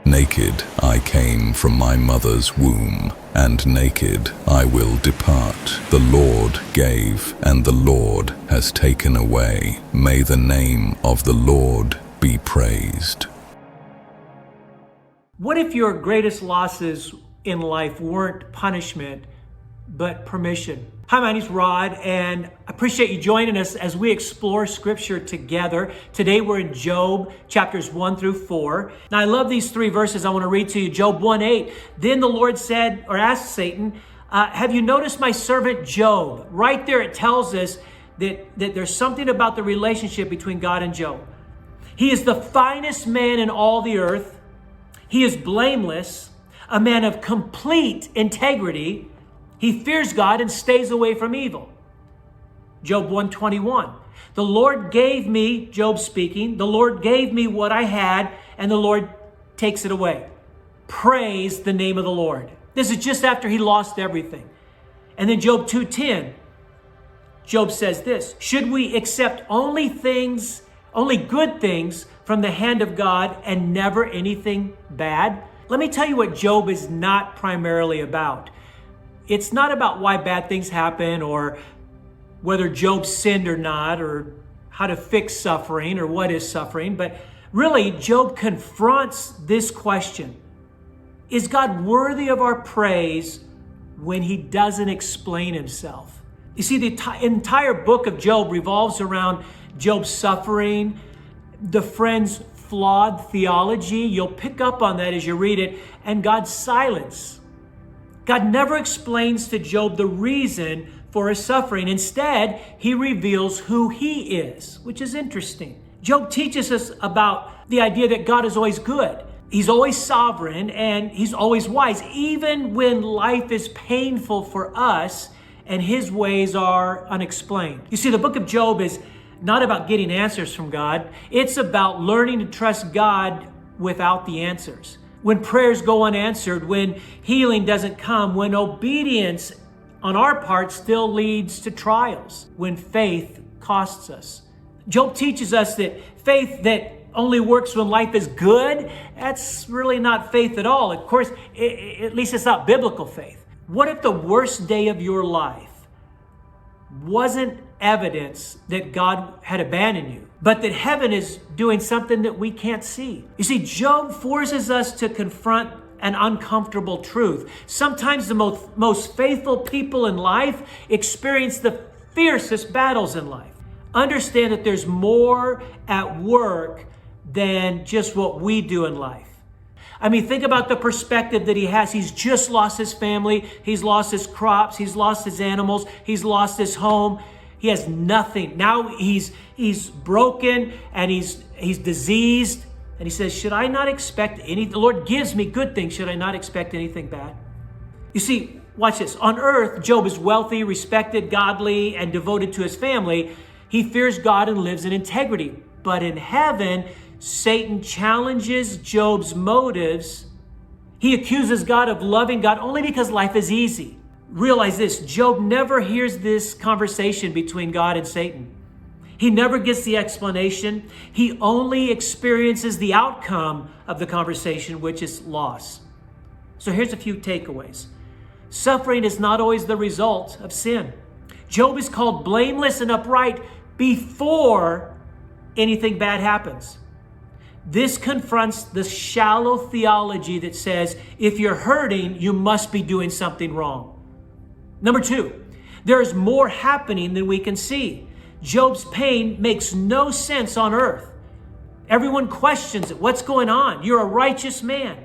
Naked I came from my mother's womb, and naked I will depart. The Lord gave, and the Lord has taken away. May the name of the Lord be praised. What if your greatest losses in life weren't punishment, but permission? Hi, my name's Rod, and I appreciate you joining us as we explore Scripture together. Today we're in Job, chapters 1 through 4. Now, I love these three verses I want to read to you. Job 1:8. Then the Lord said, or asked Satan, have you noticed my servant Job? Right there it tells us that there's something about the relationship between God and Job. He is the finest man in all the earth. He is blameless, a man of complete integrity. He fears God and stays away from evil. Job 1:21. The Lord gave me, Job speaking, the Lord gave me what I had, and the Lord takes it away. Praise the name of the Lord. This is just after he lost everything. And then Job 2:10. Job says this, should we accept only good things from the hand of God and never anything bad? Let me tell you what Job is not primarily about. It's not about why bad things happen or whether Job sinned or not or how to fix suffering or what is suffering. But really, Job confronts this question. Is God worthy of our praise when he doesn't explain himself? You see, the entire book of Job revolves around Job's suffering, the friend's flawed theology. You'll pick up on that as you read it, and God's silence. God never explains to Job the reason for his suffering. Instead, he reveals who he is, which is interesting. Job teaches us about the idea that God is always good. He's always sovereign and he's always wise, even when life is painful for us and his ways are unexplained. You see, the book of Job is not about getting answers from God. It's about learning to trust God without the answers. When prayers go unanswered, when healing doesn't come, when obedience on our part still leads to trials, when faith costs us. Job teaches us that faith that only works when life is good, that's really not faith at all. Of course, at least it's not biblical faith. What if the worst day of your life wasn't evidence that God had abandoned you, but that heaven is doing something that we can't see? You see, Job forces us to confront an uncomfortable truth. Sometimes the most faithful people in life experience the fiercest battles in life. Understand that there's more at work than just what we do in life. I mean, think about the perspective that he has. He's just lost his family. He's lost his crops. He's lost his animals. He's lost his home. He has nothing. Now he's broken and he's diseased. And he says, should I not expect anything? The Lord gives me good things. Should I not expect anything bad? You see, watch this. On earth, Job is wealthy, respected, godly, and devoted to his family. He fears God and lives in integrity. But in heaven, Satan challenges Job's motives. He accuses God of loving God only because life is easy. Realize this, Job never hears this conversation between God and Satan. He never gets the explanation. He only experiences the outcome of the conversation, which is loss. So here's a few takeaways. Suffering is not always the result of sin. Job is called blameless and upright before anything bad happens. This confronts the shallow theology that says if you're hurting, you must be doing something wrong. Number 2, there is more happening than we can see. Job's pain makes no sense on earth. Everyone questions it. What's going on? You're a righteous man.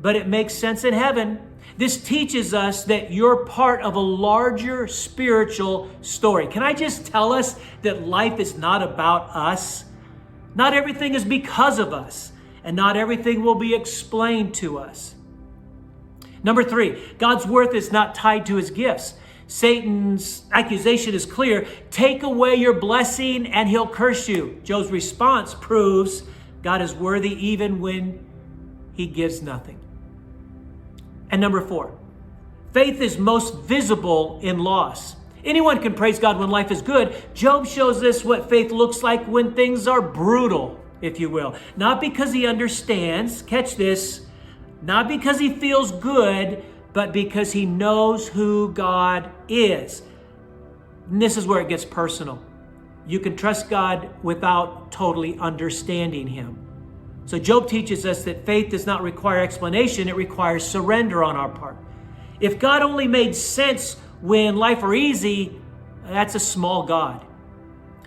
But it makes sense in heaven. This teaches us that you're part of a larger spiritual story. Can I just tell us that life is not about us? Not everything is because of us, and not everything will be explained to us. Number 3, God's worth is not tied to his gifts. Satan's accusation is clear. Take away your blessing and he'll curse you. Job's response proves God is worthy even when he gives nothing. And number 4, faith is most visible in loss. Anyone can praise God when life is good. Job shows us what faith looks like when things are brutal. if you will. Not because he understands, catch this, not because he feels good, but because he knows who God is. And this is where it gets personal. You can trust God without totally understanding him. So Job teaches us that faith does not require explanation, it requires surrender on our part. If God only made sense when life were easy, that's a small God.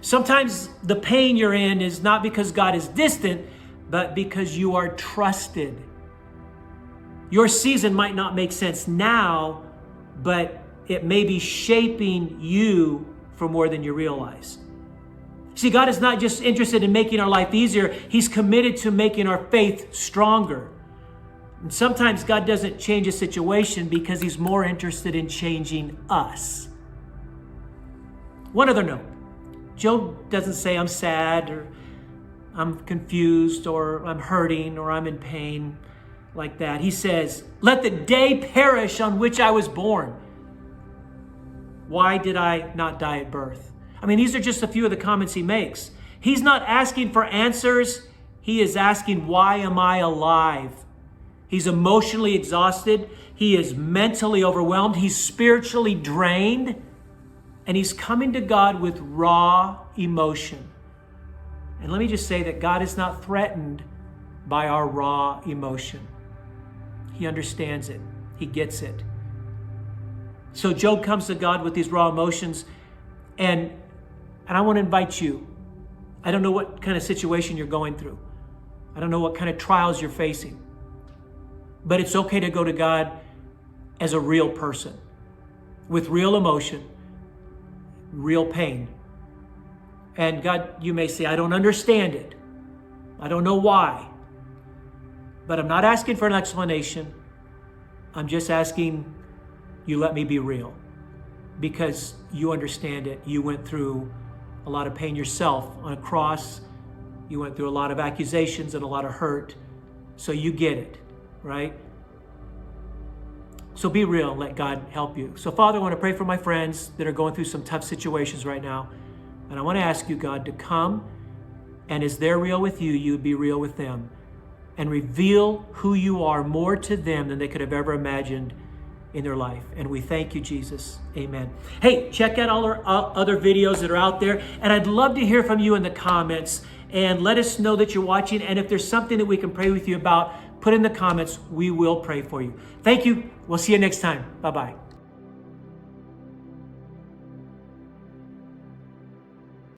Sometimes the pain you're in is not because God is distant, but because you are trusted. Your season might not make sense now, but it may be shaping you for more than you realize. See, God is not just interested in making our life easier. He's committed to making our faith stronger. And sometimes God doesn't change a situation because he's more interested in changing us. One other note. Job doesn't say I'm sad or I'm confused or I'm hurting or I'm in pain like that. He says, let the day perish on which I was born. Why did I not die at birth? I mean, these are just a few of the comments he makes. He's not asking for answers. He is asking, why am I alive? He's emotionally exhausted. He is mentally overwhelmed. He's spiritually drained. And he's coming to God with raw emotion. And let me just say that God is not threatened by our raw emotion. He understands it. He gets it. So Job comes to God with these raw emotions, and I want to invite you. I don't know what kind of situation you're going through. I don't know what kind of trials you're facing. But it's okay to go to God as a real person, with real emotion, real pain. And God, you may say, I don't understand it. I don't know why. But I'm not asking for an explanation. I'm just asking you let me be real, because you understand it. You went through a lot of pain yourself on a cross. You went through a lot of accusations and a lot of hurt. So you get it, right? So be real and let God help you. So Father, I want to pray for my friends that are going through some tough situations right now. And I want to ask you, God, to come, and as they're real with you, you would be real with them and reveal who you are more to them than they could have ever imagined in their life. And we thank you, Jesus. Amen. Hey, check out all our other videos that are out there. And I'd love to hear from you in the comments, and let us know that you're watching. And if there's something that we can pray with you about, put in the comments. We will pray for you. Thank you. We'll see you next time. Bye-bye.